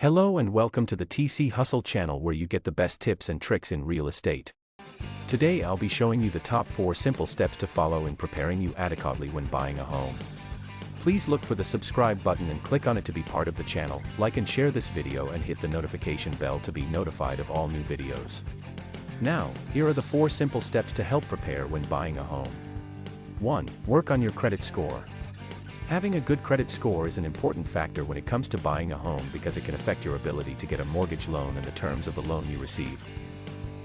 Hello and welcome to the TC Hustle channel where you get the best tips and tricks in real estate. Today I'll be showing you the top 4 simple steps to follow in preparing you adequately when buying a home. Please look for the subscribe button and click on it to be part of the channel, like and share this video and hit the notification bell to be notified of all new videos. Now, here are the 4 simple steps to help prepare when buying a home. 1. Work on your credit score. Having a good credit score is an important factor when it comes to buying a home because it can affect your ability to get a mortgage loan and the terms of the loan you receive.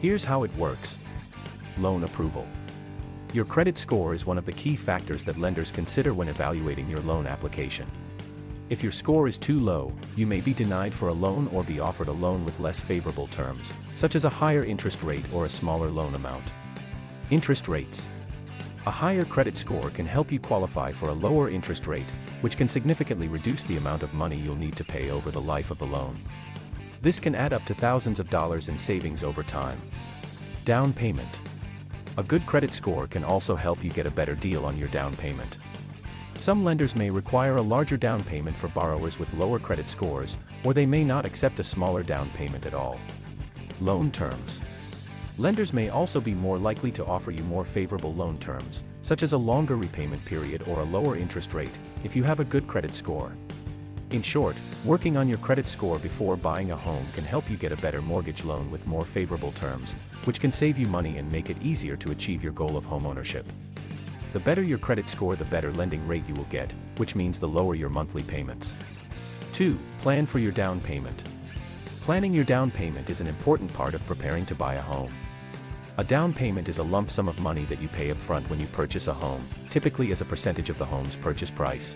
Here's how it works. Loan approval. Your credit score is one of the key factors that lenders consider when evaluating your loan application. If your score is too low, you may be denied for a loan or be offered a loan with less favorable terms, such as a higher interest rate or a smaller loan amount. Interest rates. A higher credit score can help you qualify for a lower interest rate, which can significantly reduce the amount of money you'll need to pay over the life of the loan. This can add up to thousands of dollars in savings over time. Down payment. A good credit score can also help you get a better deal on your down payment. Some lenders may require a larger down payment for borrowers with lower credit scores, or they may not accept a smaller down payment at all. Loan terms. Lenders may also be more likely to offer you more favorable loan terms, such as a longer repayment period or a lower interest rate, if you have a good credit score. In short, working on your credit score before buying a home can help you get a better mortgage loan with more favorable terms, which can save you money and make it easier to achieve your goal of homeownership. The better your credit score, the better lending rate you will get, which means the lower your monthly payments. 2. Plan for your down payment. Planning your down payment is an important part of preparing to buy a home. A down payment is a lump sum of money that you pay up front when you purchase a home, typically as a percentage of the home's purchase price.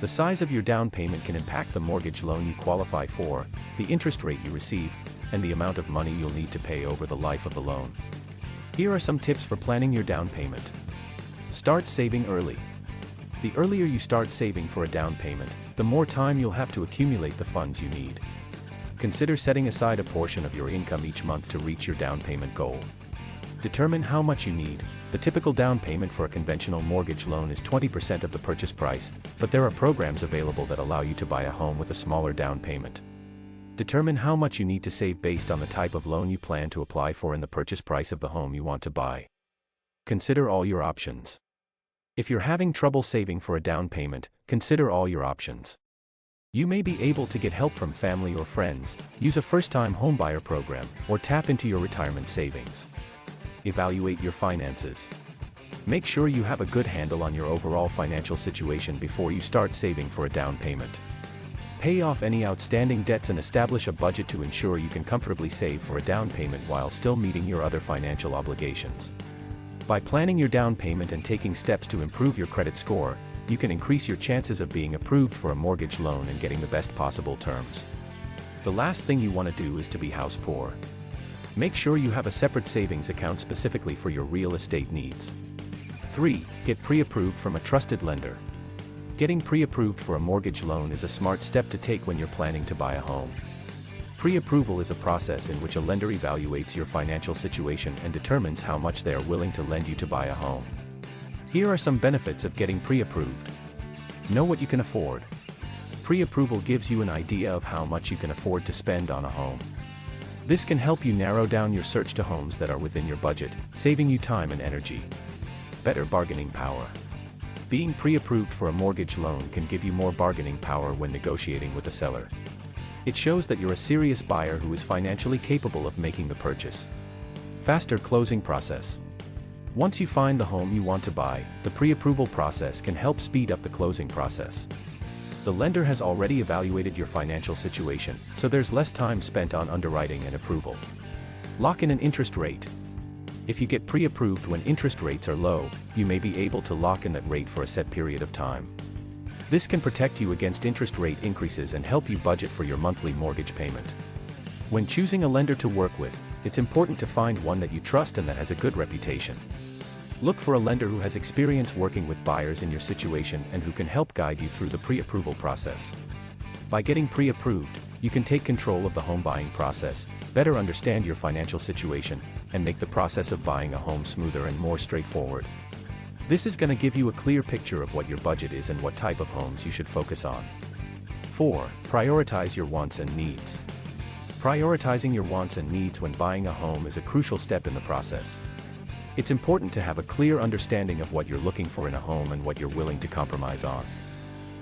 The size of your down payment can impact the mortgage loan you qualify for, the interest rate you receive, and the amount of money you'll need to pay over the life of the loan. Here are some tips for planning your down payment. Start saving early. The earlier you start saving for a down payment, the more time you'll have to accumulate the funds you need. Consider setting aside a portion of your income each month to reach your down payment goal. Determine how much you need. The typical down payment for a conventional mortgage loan is 20% of the purchase price, but there are programs available that allow you to buy a home with a smaller down payment. Determine how much you need to save based on the type of loan you plan to apply for and the purchase price of the home you want to buy. Consider all your options. If you're having trouble saving for a down payment, consider all your options. You may be able to get help from family or friends, use a first-time homebuyer program, or tap into your retirement savings. Evaluate your finances. Make sure you have a good handle on your overall financial situation before you start saving for a down payment. Pay off any outstanding debts and establish a budget to ensure you can comfortably save for a down payment while still meeting your other financial obligations. By planning your down payment and taking steps to improve your credit score, you can increase your chances of being approved for a mortgage loan and getting the best possible terms. The last thing you want to do is to be house poor. Make sure you have a separate savings account specifically for your real estate needs. 3. Get pre-approved from a trusted lender. Getting pre-approved for a mortgage loan is a smart step to take when you're planning to buy a home. Pre-approval is a process in which a lender evaluates your financial situation and determines how much they are willing to lend you to buy a home. Here are some benefits of getting pre-approved. Know what you can afford. Pre-approval gives you an idea of how much you can afford to spend on a home. This can help you narrow down your search to homes that are within your budget, saving you time and energy. Better bargaining power. Being pre-approved for a mortgage loan can give you more bargaining power when negotiating with a seller. It shows that you're a serious buyer who is financially capable of making the purchase. Faster closing process. Once you find the home you want to buy, the pre-approval process can help speed up the closing process. The lender has already evaluated your financial situation, so there's less time spent on underwriting and approval. Lock in an interest rate. If you get pre-approved when interest rates are low, you may be able to lock in that rate for a set period of time. This can protect you against interest rate increases and help you budget for your monthly mortgage payment. When choosing a lender to work with, it's important to find one that you trust and that has a good reputation. Look for a lender who has experience working with buyers in your situation and who can help guide you through the pre-approval process. By getting pre-approved, you can take control of the home buying process, better understand your financial situation, and make the process of buying a home smoother and more straightforward. This is going to give you a clear picture of what your budget is and what type of homes you should focus on. 4. Prioritize your wants and needs. Prioritizing your wants and needs when buying a home is a crucial step in the process. It's important to have a clear understanding of what you're looking for in a home and what you're willing to compromise on.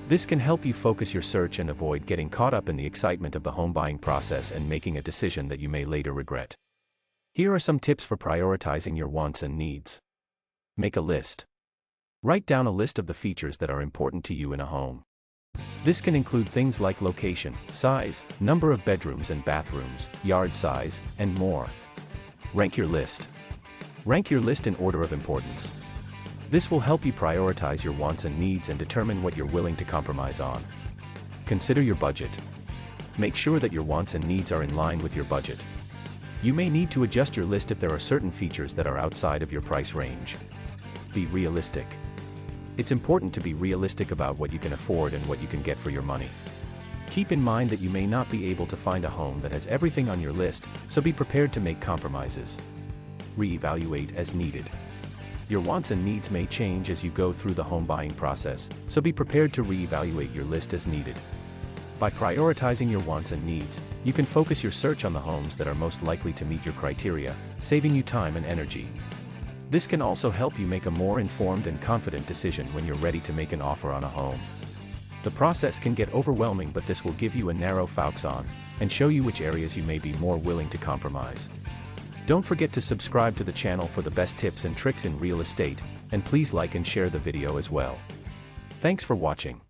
This can help you focus your search and avoid getting caught up in the excitement of the home buying process and making a decision that you may later regret. Here are some tips for prioritizing your wants and needs. Make a list. Write down a list of the features that are important to you in a home. This can include things like location, size, number of bedrooms and bathrooms, yard size, and more. Rank your list. Rank your list in order of importance. This will help you prioritize your wants and needs and determine what you're willing to compromise on. Consider your budget. Make sure that your wants and needs are in line with your budget. You may need to adjust your list if there are certain features that are outside of your price range. Be realistic. It's important to be realistic about what you can afford and what you can get for your money. Keep in mind that you may not be able to find a home that has everything on your list, so be prepared to make compromises. Reevaluate as needed. Your wants and needs may change as you go through the home buying process, so be prepared to reevaluate your list as needed. By prioritizing your wants and needs, you can focus your search on the homes that are most likely to meet your criteria, saving you time and energy. This can also help you make a more informed and confident decision when you're ready to make an offer on a home. The process can get overwhelming, but this will give you a narrow focus on and show you which areas you may be more willing to compromise. Don't forget to subscribe to the channel for the best tips and tricks in real estate, and please like and share the video as well. Thanks for watching.